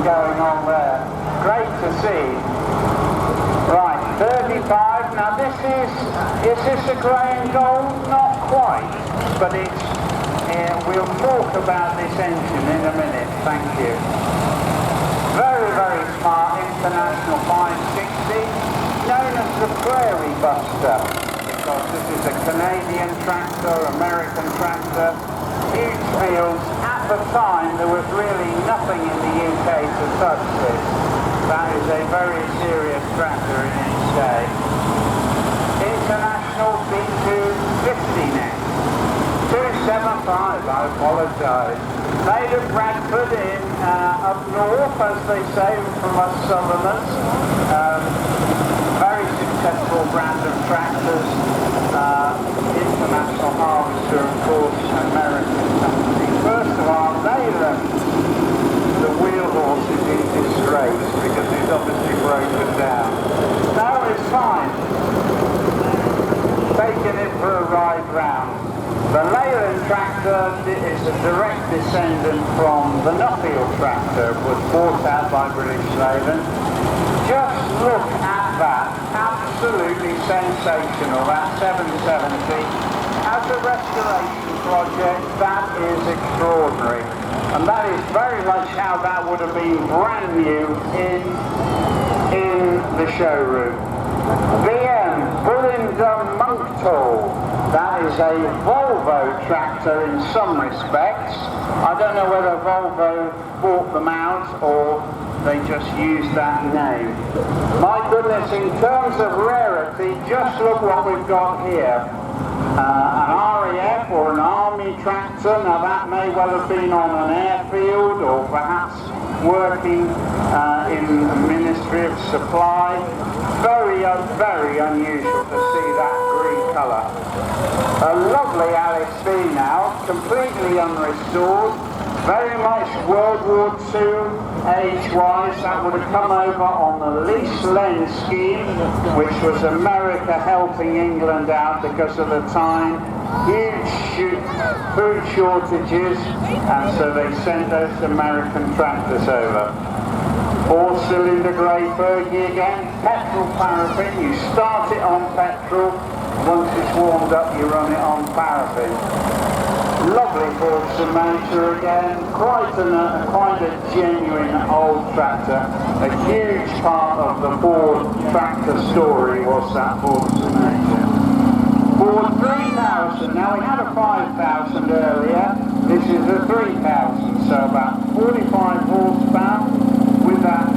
going on there. Great to see. Right, 35. Now is this a grey and gold? Not quite, but it's, we'll talk about this engine in a minute, thank you. Very, very smart International 560, known as the Prairie Buster, because this is a Canadian tractor, American tractor, huge fields. At the time, there was really nothing in the UK to touch this. That is a very serious tractor in its day. International B250 next. 275, I apologise. Made at Bradford in up north, as they say, from us southerners. Very successful brand of tractors. International Harvester, of course, American company. First of all, they left the wheel horses in disgrace because he's obviously broken down. No, it's fine. Taking it for a ride round. The Leyland tractor is a direct descendant from the Nuffield tractor, was bought out by British Leyland. Just look at that, absolutely sensational, that 770. As a restoration project, that is extraordinary. And that is very much how that would have been brand new in the showroom. VM, Bullingdon Monktall. That is a Volvo tractor in some respects. I don't know whether Volvo bought them out or they just used that name. My goodness, in terms of rarity, just look what we've got here. An RAF or an army tractor. Now that may well have been on an airfield or perhaps working in the Ministry of Supply. Very, very unusual to see that green colour. A lovely Alex V now, completely unrestored. Very much World War II age-wise. That would have come over on the lease lend scheme, which was America helping England out because of the time. Huge food shortages, and so they sent those American tractors over. 4-cylinder grey Fergie again, petrol paraffin. You start it on petrol, once it's warmed up you run it on paraffin. Lovely Fordson motor again, quite a genuine old tractor. A huge part of the Ford tractor story was that Fordson motor. Ford 3000, now we had a 5000 earlier, this is a 3000, so about 45 horsepower with that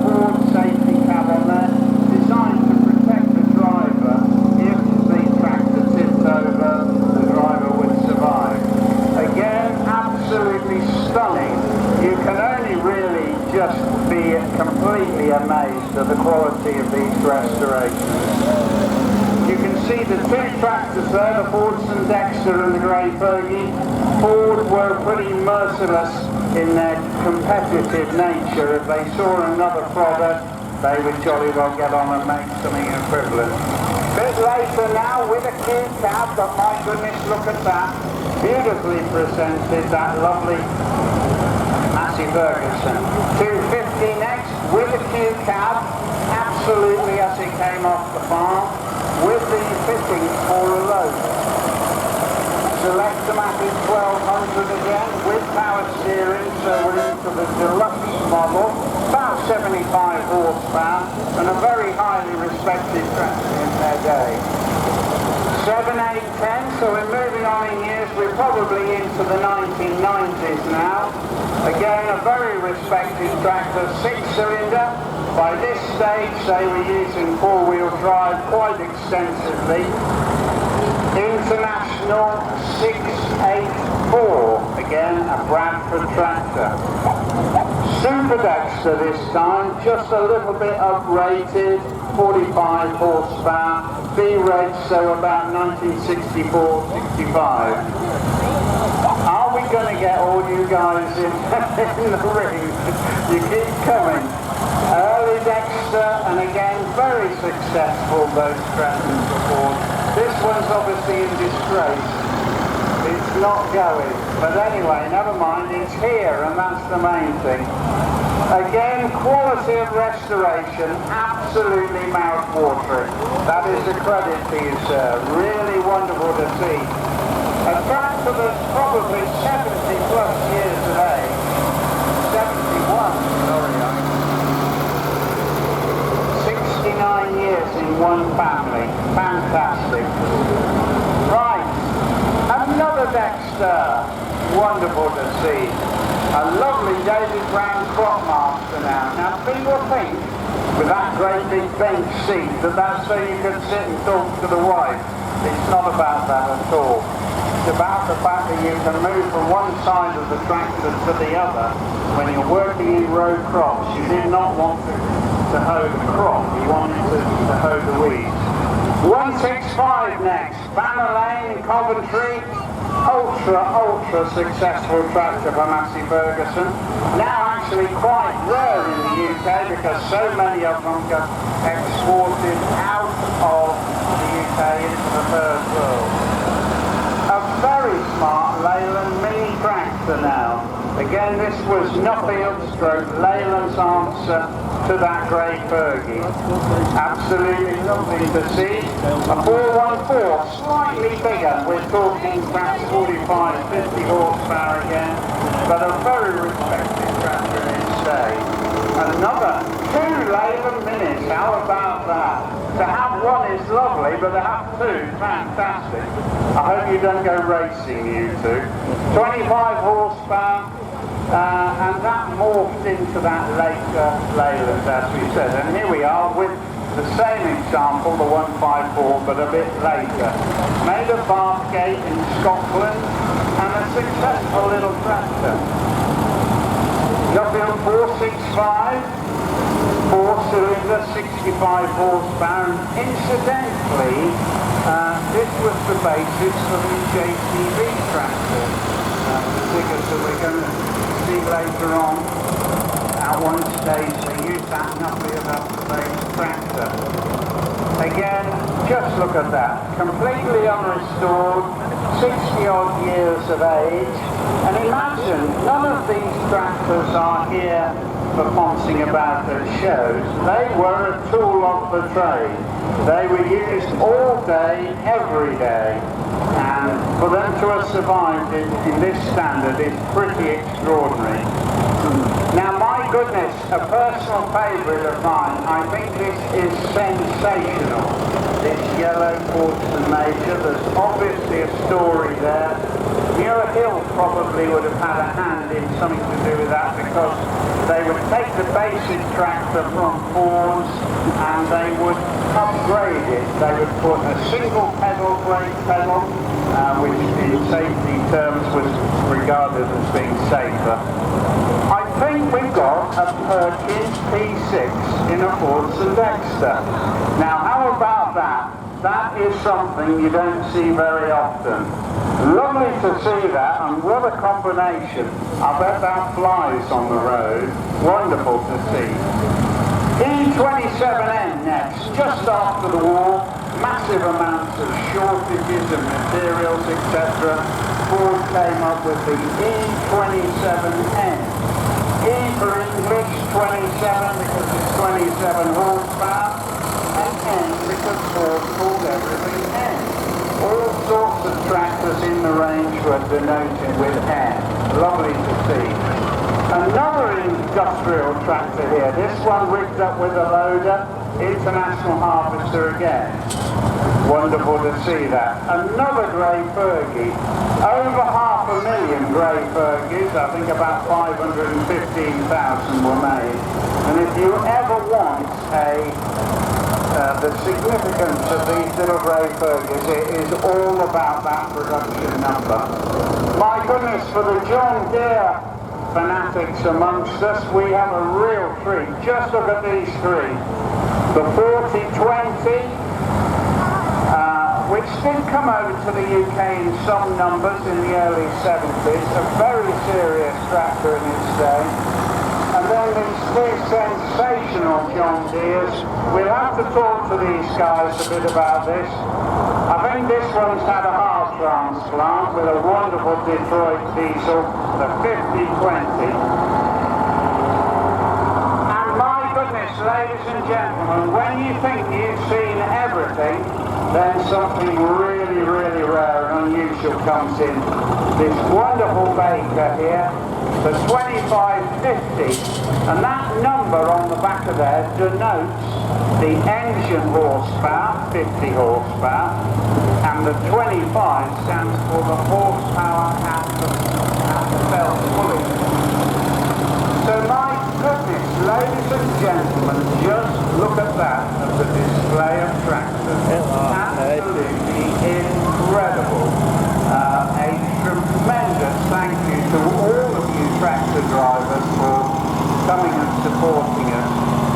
Ford safety cab on there, designed to protect the driver. If the tractor tipped over, the driver would survive. Again, absolutely stunning. You can only really just be completely amazed at the quality of these restorations. You can see the two tractors there, the Fordson Dexter and the Grey Fergie. Ford were pretty merciless in their competitive nature. If they saw another product, they would jolly well get on and make something equivalent. Bit later now with a Q cab, but my goodness, look at that. Beautifully presented, that lovely Massey Ferguson. 250 next with a Q cab, absolutely as it came off the farm, with the fittings for a load. Selectomatic 1200 again with power steering, so we're into the deluxe model, about 75 horsepower and a very highly respected tractor in their day. 7, 8, 10, so we're moving on in years, we're probably into the 1990s now. Again, a very respected tractor, 6-cylinder. By this stage, they were using four-wheel drive quite extensively. International 684, again a Bradford tractor. Super Dexter this time, just a little bit uprated, 45 horsepower, B-reg, so about 1964-65. Are we going to get all you guys in the ring? You keep coming. Early Dexter, and again very successful, those tractors before. This one's obviously in disgrace. It's not going. But anyway, never mind, it's here, and that's the main thing. Again, quality of restoration, absolutely mouth-watering. That is a credit to you, sir. Really wonderful to see. A tractor that's probably 70 plus years of age. 71, sorry. 69 years in one family. Fantastic. Right. Another Dexter. Wonderful to see. A lovely David Brown crop master now. Now people think with that great big bench seat that's so you can sit and talk to the wife. It's not about that at all. It's about the fact that you can move from one side of the tractor to the other when you're working in row crops. You did not want to hoe the crop, you wanted to hoe the weeds. 165 next, Banner Lane, Coventry. Ultra successful tractor for Massey Ferguson. Now actually quite rare in the UK because so many of them get exported out of the UK into the third world. A very smart Leyland mini tractor now. Again, this was Nuffield stroke Leyland's answer to that grey Fergie. Absolutely nothing to see. A 414, slightly bigger. We're talking perhaps 45, 50 horsepower again, but a very respected tractor in its day. Another 2 Leyland minis, how about that? To have one is lovely, but to have 2, fantastic. I hope you don't go racing, you two. 25 horsepower. And that morphed into that later Leyland, as we said. And here we are with the same example, the 154, but a bit later. Made of Bathgate in Scotland, and a successful little tractor. Nuffield 465, 4-cylinder, 65 horsepower. And incidentally, this was the basis for the JCB tractor. The figures that we're going to see later on. At one stage they used that Nuffield up-to-base tractor. Again, just look at that. Completely unrestored, 60 odd years of age. And imagine, none of these tractors are here for poncing about at shows. They were a tool of the trade. They were used all day, every day. And for them to have survived in this standard is pretty extraordinary. Now, my goodness, a personal favourite of mine, I think this is sensational. This yellow Fortune Major, there's obviously a story there. Muir Hill probably would have had a hand in something to do with that because they would take the basic tractor from Ford's and they would upgrade it. They would put a single pedal brake pedal, which in safety terms was regarded as being safer. I think we've got a Perkins P6 in a Fordson Dexter. Now how about that? That is something you don't see very often. Lovely to see that, and what a combination. I bet that flies on the road. Wonderful to see. E27N next, just after the war. Massive amounts of shortages of materials, etc. Ford came up with the E27N. E for English, 27 because it's 27 horsepower, and N because Ford called everything N. All sorts of tractors in the range were denoted with N. Lovely to see. Another industrial tractor here, this one rigged up with a loader, International Harvester again. Wonderful to see that. Another grey Fergie. Over 500,000 grey Fergies, I think about 515,000 were made. And if you ever want the significance of these little grey Fergies, it is all about that production number. My goodness, for the John Deere fanatics amongst us, we have a real treat. Just look at these three. The 4020, which did come over to the UK in some numbers in the early 70s, a very serious tractor in its day. And then these three sensational John Deeres. We'll have to talk to these guys a bit about this. I think this one's had a heart transplant with a wonderful Detroit diesel, the 5020. ladies and gentlemen, when you think you've seen everything, then something really, really rare and unusual comes in. This wonderful baker here, the 2550, and that number on the back of there denotes the engine horsepower, 50 horsepower, and the 25 stands for the horsepower at the belt pulley. So my goodness, ladies and gentlemen, just look at that as a display of tractors. Absolutely incredible. A tremendous thank you to all of you tractor drivers for coming and supporting us.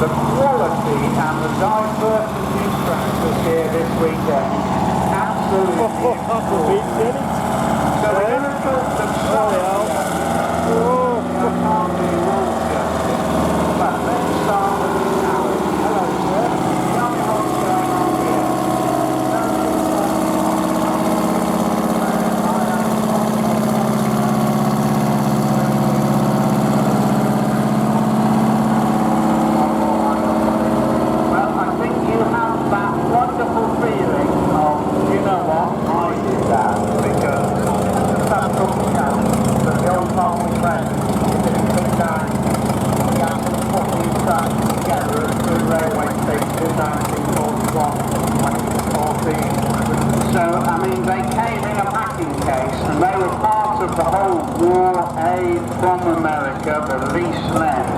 The quality and the diversity of tractors here this weekend. Absolutely incredible. So we're going to talk to So, I mean, they came in a packing case and they were part of the whole war aid from America, the lease lend.